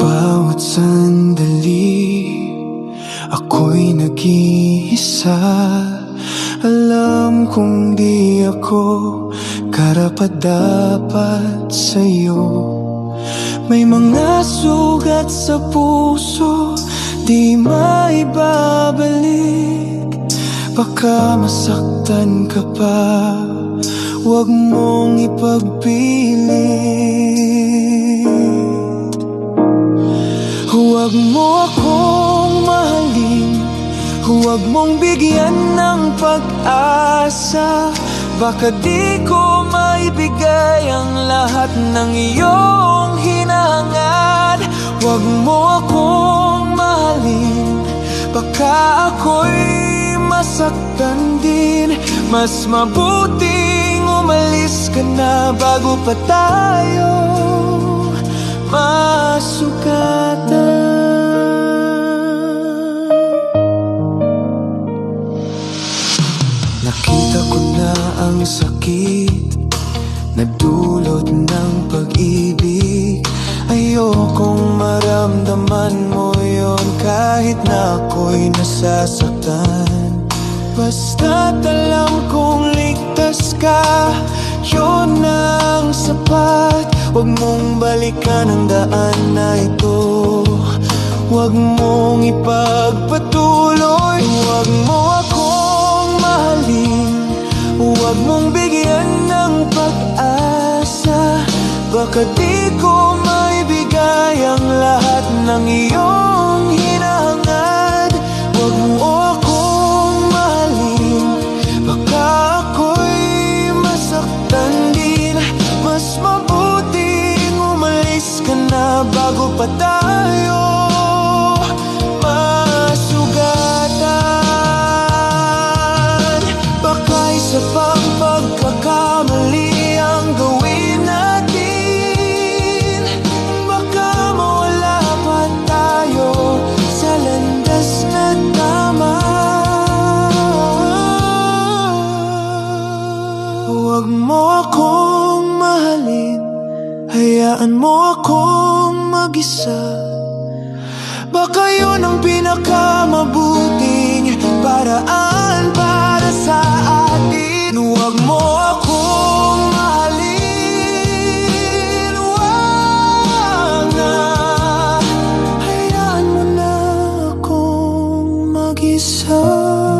Bawat sandali ako'y nag-iisa. Alam kong di ako karapat-dapat sa'yo. May mga sugat sa puso di maibabalik. Baka masaktan ka pa, huwag mong ipagpilit. Huwag mo akong mahalin, huwag mong bigyan ng pag-asa. Baka di ko maibigay ang lahat ng iyong hinahangad. Huwag mo akong mahalin, baka ako'y masaktan din. Mas mabuting umalis ka na bago pa tayo masugatan. Nakita ko na ang sakit na dulot ng pag-ibig. Ayokong maramdaman mo yon kahit na ako'y nasasaktan. Basta't alam kong ligtas ka, yun ang sapat. Huwag mong balikan ang daan na ito, huwag mong ipagpatuloy. Huwag mo akong mahalin, huwag mong bigyan ng pag-asa. Baka di ko maibigay ang lahat ng iyong hinahangad. Huwag mo akong mahalin, baka ako'y masaktan din. Mas mabuting umalis ka na bago pa tayo masugatan. Baka isa pang pagkakamali ang gawin natin. Baka mawala pa tayo sa landas na tama. Huwag mo akong mahalin, hayaan mo akong mag-isa. Baka yun ang pinakamabuting paraan para sa atin. Huwag mo akong mahalin, huwag na. Hayaan mo na akong mag-isa.